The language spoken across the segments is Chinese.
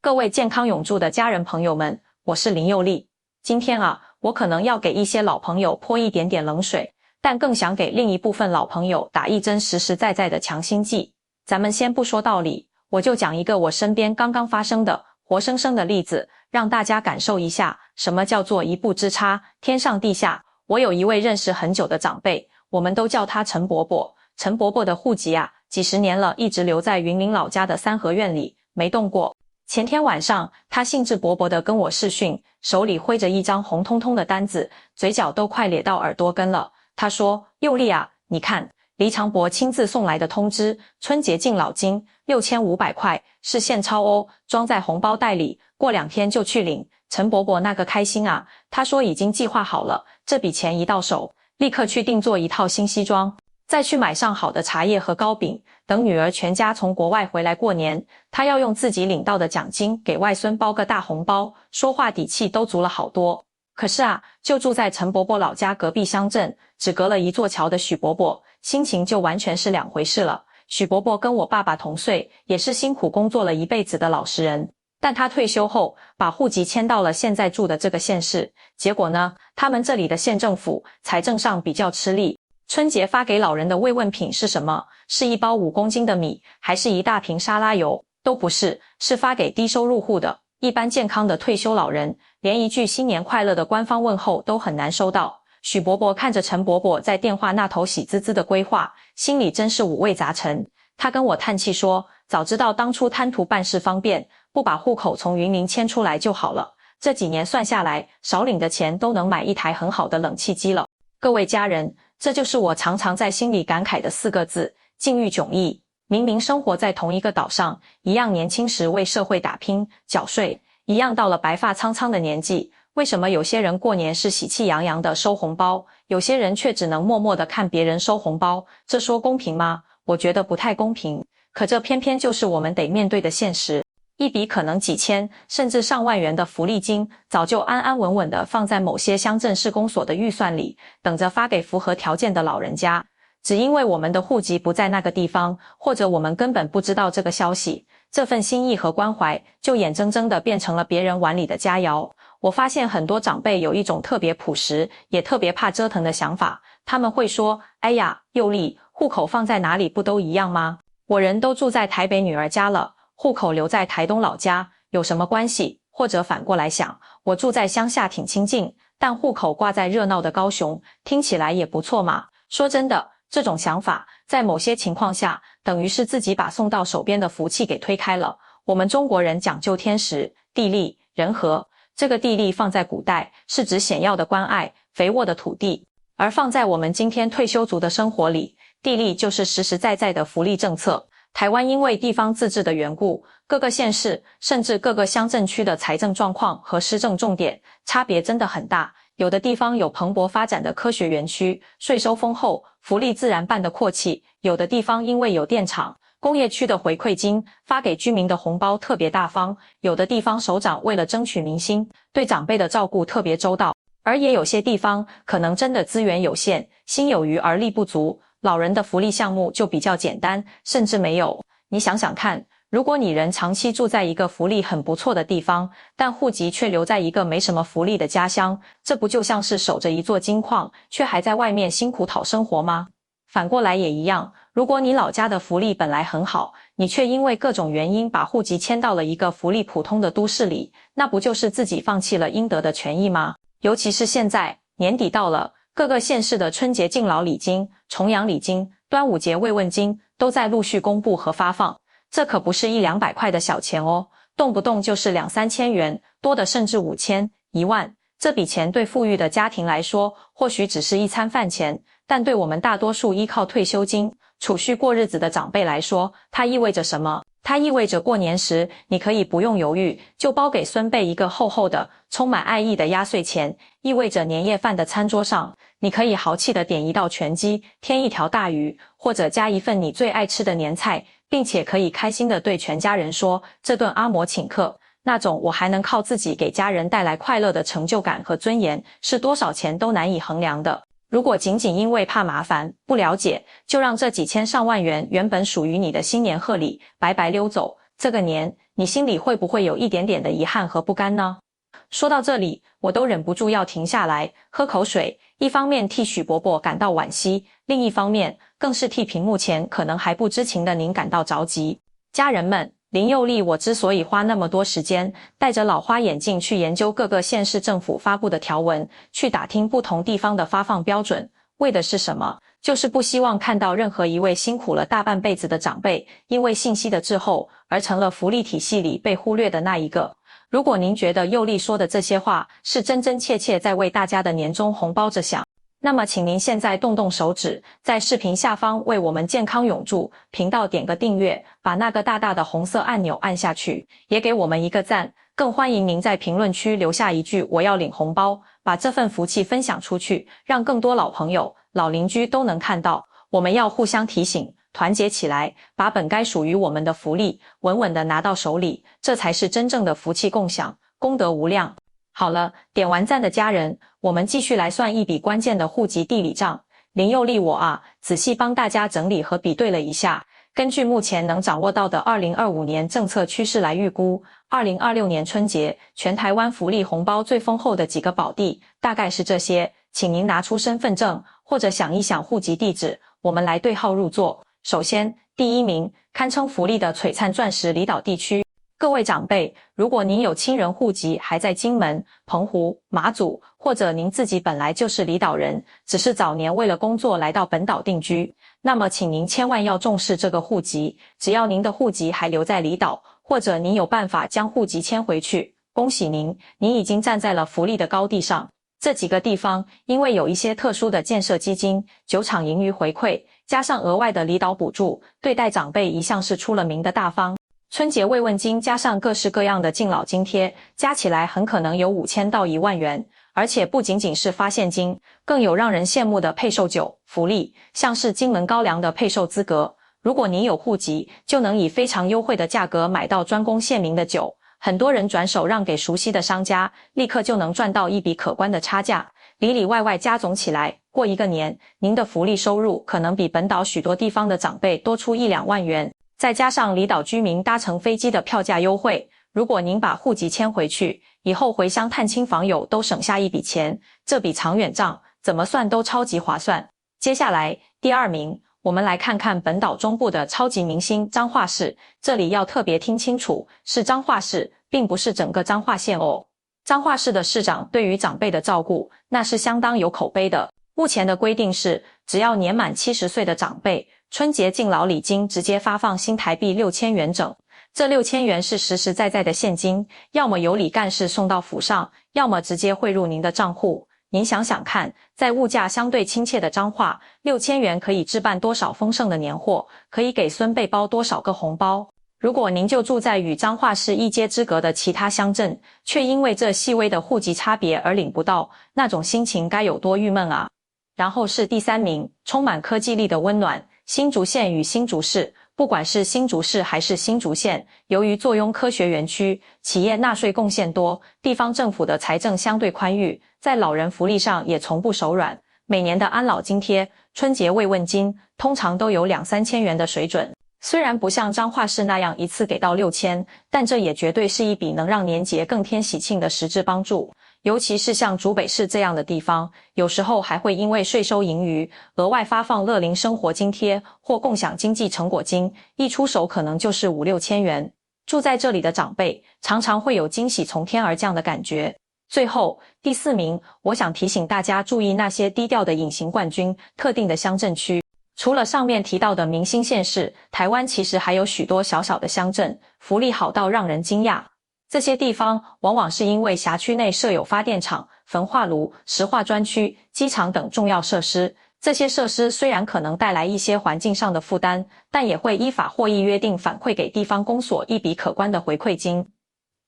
各位健康永驻的家人朋友们，我是林佑丽。今天我可能要给一些老朋友泼一点点冷水，但更想给另一部分老朋友打一针实实在在的强心剂。咱们先不说道理，我就讲一个我身边刚刚发生的活生生的例子，让大家感受一下什么叫做一步之差，天上地下。我有一位认识很久的长辈，我们都叫他陈伯伯。陈伯伯的户籍几十年了，一直留在云林老家的三合院里，没动过。前天晚上，他兴致勃勃地跟我视讯，手里挥着一张红彤彤的单子，嘴角都快咧到耳朵根了。他说：“佑丽你看，黎长伯亲自送来的通知，春节敬老金6500块，是现钞哦，装在红包袋里，过2天就去领。”陈伯伯那个开心他说已经计划好了，这笔钱一到手，立刻去定做一套新西装，再去买上好的茶叶和糕饼，等女儿全家从国外回来过年，他要用自己领到的奖金给外孙包个大红包，说话底气都足了好多。可是就住在陈伯伯老家隔壁乡镇，只隔了一座桥的许伯伯，心情就完全是两回事了。许伯伯跟我爸爸同岁，也是辛苦工作了一辈子的老实人，但他退休后把户籍迁到了现在住的这个县市，结果呢，他们这里的县政府财政上比较吃力。春节发给老人的慰问品是什么？是一包5公斤的米，还是一大瓶沙拉油？都不是，是发给低收入户的。一般健康的退休老人，连一句新年快乐的官方问候都很难收到。许伯伯看着陈伯伯在电话那头喜滋滋的规划，心里真是五味杂陈。他跟我叹气说，早知道当初贪图办事方便，不把户口从云林迁出来就好了。这几年算下来，少领的钱都能买一台很好的冷气机了。各位家人，这就是我常常在心里感慨的4个字：境遇迥异。明明生活在同一个岛上，一样年轻时为社会打拼缴税，一样到了白发苍苍的年纪，为什么有些人过年是喜气洋洋的收红包，有些人却只能默默地看别人收红包？这说公平吗？我觉得不太公平。可这偏偏就是我们得面对的现实。一笔可能几千甚至上万元的福利金，早就安安稳稳地放在某些乡镇市公所的预算里，等着发给符合条件的老人家。只因为我们的户籍不在那个地方，或者我们根本不知道这个消息，这份心意和关怀就眼睁睁地变成了别人碗里的佳肴。我发现很多长辈有一种特别朴实，也特别怕折腾的想法，他们会说：“哎呀，佑丽，户口放在哪里不都一样吗？我人都住在台北女儿家了，户口留在台东老家，有什么关系？”或者反过来想，我住在乡下挺清静，但户口挂在热闹的高雄，听起来也不错嘛。说真的，这种想法在某些情况下，等于是自己把送到手边的福气给推开了。我们中国人讲究天时、地利、人和，这个地利放在古代是指显要的关爱、肥沃的土地，而放在我们今天退休族的生活里，地利就是实实在在的福利政策。台湾因为地方自治的缘故，各个县市甚至各个乡镇区的财政状况和施政重点差别真的很大。有的地方有蓬勃发展的科学园区，税收丰厚，福利自然办得阔气；有的地方因为有电厂、工业区的回馈金，发给居民的红包特别大方；有的地方首长为了争取民心，对长辈的照顾特别周到。而也有些地方可能真的资源有限，心有余而力不足，老人的福利项目就比较简单，甚至没有。你想想看，如果你人长期住在一个福利很不错的地方，但户籍却留在一个没什么福利的家乡，这不就像是守着一座金矿，却还在外面辛苦讨生活吗？反过来也一样，如果你老家的福利本来很好，你却因为各种原因把户籍迁到了一个福利普通的都市里，那不就是自己放弃了应得的权益吗？尤其是现在年底到了，各个县市的春节敬老礼金、重阳礼金、端午节慰问金都在陆续公布和发放。这可不是100-200块的小钱哦，动不动就是2-3千元，多的甚至5000、1万。这笔钱对富裕的家庭来说，或许只是一餐饭钱，但对我们大多数依靠退休金、储蓄过日子的长辈来说，它意味着什么？它意味着过年时，你可以不用犹豫，就包给孙辈一个厚厚的、充满爱意的压岁钱；意味着年夜饭的餐桌上，你可以豪气地点一道全鸡，添一条大鱼，或者加一份你最爱吃的年菜，并且可以开心地对全家人说，这顿阿嬷请客。那种我还能靠自己给家人带来快乐的成就感和尊严，是多少钱都难以衡量的。如果仅仅因为怕麻烦、不了解，就让这几千上万元原本属于你的新年贺礼白白溜走，这个年，你心里会不会有一点点的遗憾和不甘呢？说到这里，我都忍不住要停下来喝口水，一方面替许伯伯感到惋惜，另一方面更是替屏幕前可能还不知情的您感到着急。家人们，林佑利我之所以花那么多时间戴着老花眼镜去研究各个县市政府发布的条文，去打听不同地方的发放标准，为的是什么？就是不希望看到任何一位辛苦了大半辈子的长辈，因为信息的滞后而成了福利体系里被忽略的那一个。如果您觉得佑利说的这些话是真真切切在为大家的年终红包着想，那么请您现在动动手指，在视频下方为我们健康永驻频道点个订阅，把那个大大的红色按钮按下去，也给我们一个赞。更欢迎您在评论区留下一句我要领红包，把这份福气分享出去，让更多老朋友、老邻居都能看到。我们要互相提醒，团结起来，把本该属于我们的福利稳稳地拿到手里，这才是真正的福气共享，功德无量。好了，点完赞的家人，我们继续来算一笔关键的户籍地理账。林佑利我仔细帮大家整理和比对了一下，根据目前能掌握到的2025年政策趋势来预估，2026年春节全台湾福利红包最丰厚的几个宝地大概是这些，请您拿出身份证或者想一想户籍地址，我们来对号入座。首先，第一名，堪称福利的璀璨钻石离岛地区。各位长辈，如果您有亲人户籍还在金门、澎湖、马祖，或者您自己本来就是离岛人，只是早年为了工作来到本岛定居，那么请您千万要重视这个户籍。只要您的户籍还留在离岛，或者您有办法将户籍迁回去，恭喜您，您已经站在了福利的高地上。这几个地方因为有一些特殊的建设基金、酒厂盈余回馈，加上额外的离岛补助，对待长辈一向是出了名的大方。春节慰问金加上各式各样的敬老津贴，加起来很可能有5000到1万元，而且不仅仅是发现金，更有让人羡慕的配售酒福利，像是金门高粱的配售资格。如果您有户籍，就能以非常优惠的价格买到专供县民的酒，很多人转手让给熟悉的商家，立刻就能赚到一笔可观的差价。里里外外加总起来，过一个年，您的福利收入可能比本岛许多地方的长辈多出1-2万元。再加上离岛居民搭乘飞机的票价优惠，如果您把户籍迁回去，以后回乡探亲访友都省下一笔钱，这笔长远账怎么算都超级划算。接下来，第二名，我们来看看本岛中部的超级明星彰化市，这里要特别听清楚，是彰化市，并不是整个彰化县哦。彰化市的市长对于长辈的照顾，那是相当有口碑的。目前的规定是，只要年满70岁的长辈，春节敬老礼金直接发放新台币6000元整，这6000元是实实在在的现金，要么由里干事送到府上，要么直接汇入您的账户。您想想看，在物价相对亲切的彰化，6000元可以置办多少丰盛的年货，可以给孙辈包多少个红包。如果您就住在与彰化市一街之隔的其他乡镇，却因为这细微的户籍差别而领不到，那种心情该有多郁闷啊！然后是第三名，充满科技力的温暖，新竹县与新竹市。不管是新竹市还是新竹县，由于坐拥科学园区，企业纳税贡献多，地方政府的财政相对宽裕，在老人福利上也从不手软。每年的安老津贴、春节慰问金，通常都有2-3千元的水准。虽然不像彰化市那样一次给到6000，但这也绝对是一笔能让年节更添喜庆的实质帮助。尤其是像竹北市这样的地方，有时候还会因为税收盈余，额外发放乐龄生活津贴或共享经济成果金，一出手可能就是5-6千元。住在这里的长辈，常常会有惊喜从天而降的感觉。最后，第4名，我想提醒大家注意那些低调的隐形冠军，特定的乡镇区。除了上面提到的明星县市，台湾其实还有许多小小的乡镇，福利好到让人惊讶。这些地方往往是因为辖区内设有发电厂、焚化炉、石化专区、机场等重要设施。这些设施虽然可能带来一些环境上的负担，但也会依法获议约定反馈给地方公所一笔可观的回馈金。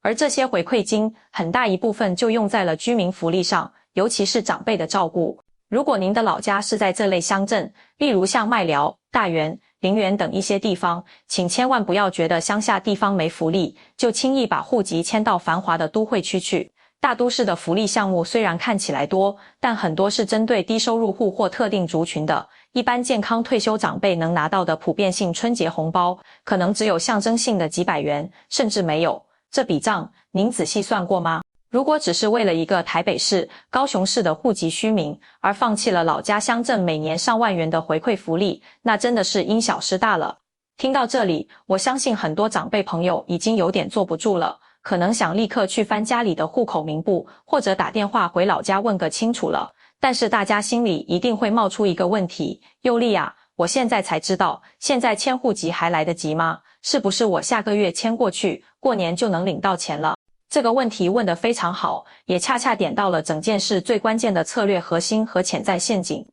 而这些回馈金很大一部分就用在了居民福利上，尤其是长辈的照顾。如果您的老家是在这类乡镇，例如像麦寮、大园、林园等一些地方，请千万不要觉得乡下地方没福利，就轻易把户籍迁到繁华的都会区去。大都市的福利项目虽然看起来多，但很多是针对低收入户或特定族群的，一般健康退休长辈能拿到的普遍性春节红包，可能只有象征性的几百元，甚至没有。这笔账，您仔细算过吗？如果只是为了一个台北市、高雄市的户籍虚名，而放弃了老家乡镇每年上万元的回馈福利，那真的是因小失大了。听到这里，我相信很多长辈朋友已经有点坐不住了，可能想立刻去翻家里的户口名簿，或者打电话回老家问个清楚了。但是大家心里一定会冒出一个问题，佑丽啊，我现在才知道，现在迁户籍还来得及吗？是不是我下个月迁过去，过年就能领到钱了？这个问题问得非常好，也恰恰点到了整件事最关键的策略核心和潜在陷阱。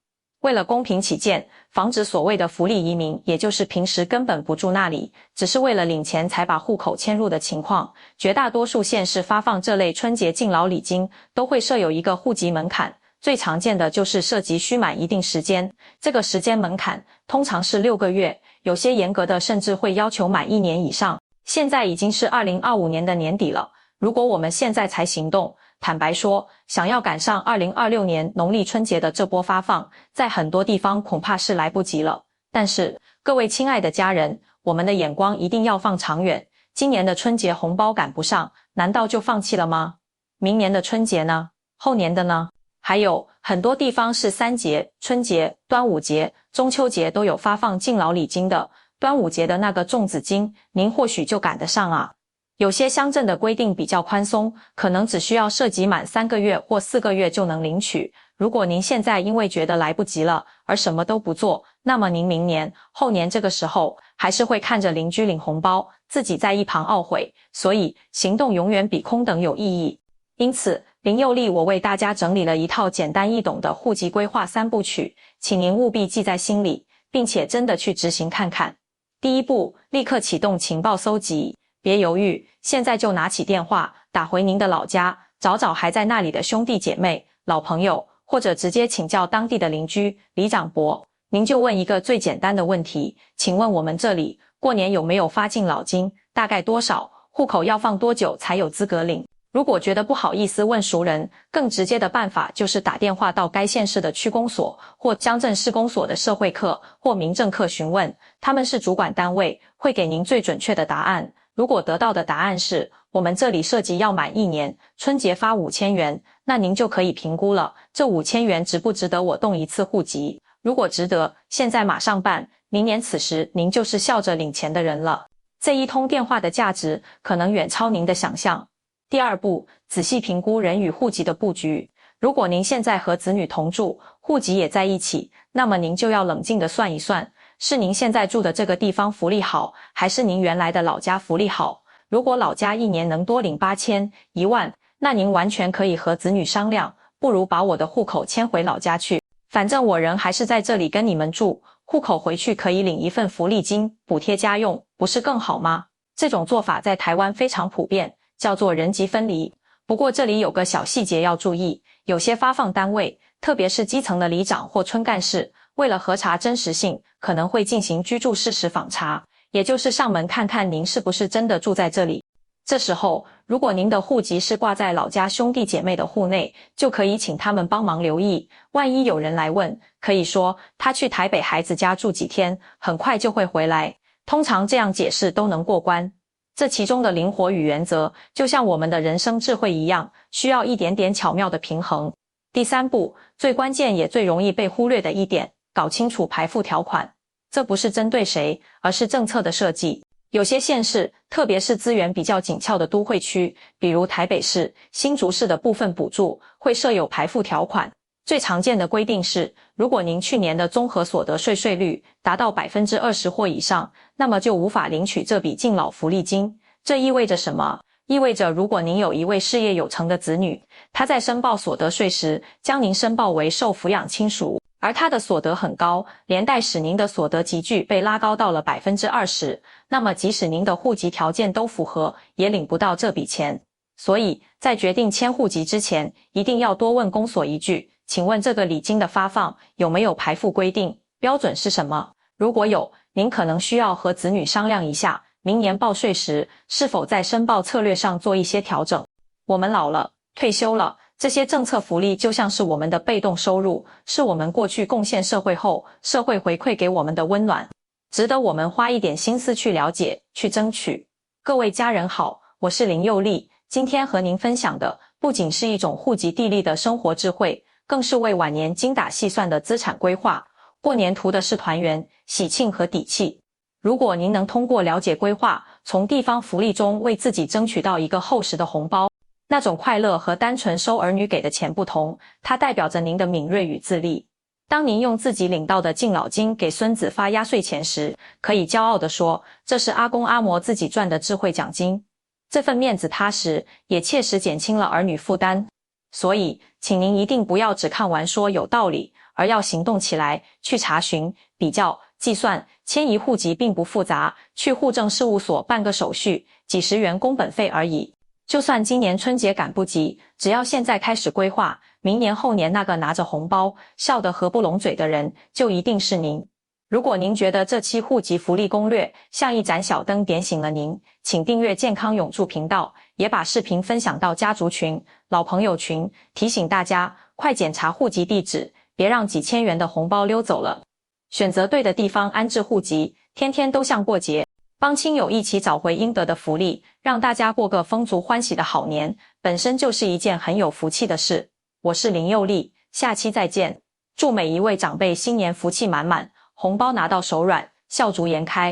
为了公平起见，防止所谓的福利移民，也就是平时根本不住那里，只是为了领钱才把户口迁入的情况，绝大多数县市发放这类春节敬老礼金都会设有一个户籍门槛，最常见的就是涉及需满一定时间，这个时间门槛通常是6个月，有些严格的甚至会要求满1年以上。现在已经是2025年的年底了，如果我们现在才行动，坦白说，想要赶上2026年农历春节的这波发放，在很多地方恐怕是来不及了。但是，各位亲爱的家人，我们的眼光一定要放长远，今年的春节红包赶不上，难道就放弃了吗？明年的春节呢？后年的呢？还有很多地方是3节，春节、端午节、中秋节都有发放敬老礼金的，端午节的那个粽子金，您或许就赶得上啊。有些乡镇的规定比较宽松，可能只需要涉及满3个月或4个月就能领取。如果您现在因为觉得来不及了而什么都不做，那么您明年、后年这个时候还是会看着邻居领红包，自己在一旁懊悔。所以，行动永远比空等有意义。因此，林佑丽我为大家整理了一套简单易懂的户籍规划3部曲，请您务必记在心里，并且真的去执行看看。第一步，立刻启动情报搜集。别犹豫，现在就拿起电话，打回您的老家，找找还在那里的兄弟姐妹、老朋友，或者直接请教当地的邻居、里长伯。您就问一个最简单的问题，请问我们这里过年有没有发敬老金？大概多少？户口要放多久才有资格领？如果觉得不好意思问熟人，更直接的办法就是打电话到该县市的区公所或乡镇市公所的社会课或民政课询问，他们是主管单位，会给您最准确的答案。如果得到的答案是我们这里涉及要满1年，春节发5000元，那您就可以评估了，这5000元值不值得我动一次户籍？如果值得，现在马上办，明年此时您就是笑着领钱的人了。这一通电话的价值可能远超您的想象。第二步，仔细评估人与户籍的布局。如果您现在和子女同住，户籍也在一起，那么您就要冷静地算一算，是您现在住的这个地方福利好，还是您原来的老家福利好？如果老家1年能多领8000、1万，那您完全可以和子女商量，不如把我的户口迁回老家去，反正我人还是在这里跟你们住，户口回去可以领一份福利金，补贴家用，不是更好吗？这种做法在台湾非常普遍，叫做人籍分离。不过这里有个小细节要注意，有些发放单位，特别是基层的里长或村干事，为了核查真实性，可能会进行居住事实访查，也就是上门看看您是不是真的住在这里。这时候，如果您的户籍是挂在老家兄弟姐妹的户内，就可以请他们帮忙留意，万一有人来问，可以说他去台北孩子家住几天，很快就会回来。通常这样解释都能过关。这其中的灵活与原则，就像我们的人生智慧一样，需要一点点巧妙的平衡。第三步，最关键也最容易被忽略的一点，搞清楚排富条款。这不是针对谁，而是政策的设计。有些县市，特别是资源比较紧俏的都会区，比如台北市、新竹市的部分补助，会设有排富条款。最常见的规定是，如果您去年的综合所得税税率达到 20% 或以上，那么就无法领取这笔敬老福利金。这意味着什么？意味着如果您有一位事业有成的子女，他在申报所得税时将您申报为受抚养亲属，而他的所得很高，连带使您的所得级距被拉高到了 20%， 那么即使您的户籍条件都符合，也领不到这笔钱。所以在决定迁户籍之前，一定要多问公所一句，请问这个礼金的发放有没有排富规定？标准是什么？如果有，您可能需要和子女商量一下，明年报税时是否在申报策略上做一些调整。我们老了，退休了，这些政策福利就像是我们的被动收入，是我们过去贡献社会后，社会回馈给我们的温暖，值得我们花一点心思去了解、去争取。各位家人好，我是林佑丽，今天和您分享的不仅是一种户籍地利的生活智慧，更是为晚年精打细算的资产规划。过年图的是团圆、喜庆和底气。如果您能通过了解规划，从地方福利中为自己争取到一个厚实的红包，那种快乐和单纯收儿女给的钱不同，它代表着您的敏锐与自立。当您用自己领到的敬老金给孙子发压岁钱时，可以骄傲地说，这是阿公阿嬷自己赚的智慧奖金。这份面子踏实，也切实减轻了儿女负担。所以，请您一定不要只看完说有道理，而要行动起来，去查询、比较、计算。迁移户籍并不复杂，去户政事务所办个手续，几十元工本费而已。就算今年春节赶不及，只要现在开始规划，明年后年那个拿着红包笑得合不拢嘴的人，就一定是您。如果您觉得这期户籍福利攻略像一盏小灯点醒了您，请订阅健康永驻频道，也把视频分享到家族群、老朋友群，提醒大家快检查户籍地址，别让几千元的红包溜走了。选择对的地方安置户籍，天天都像过节，帮亲友一起找回应得的福利，让大家过个丰足欢喜的好年，本身就是一件很有福气的事。我是林佑丽，下期再见。祝每一位长辈新年福气满满，红包拿到手软，笑逐颜开。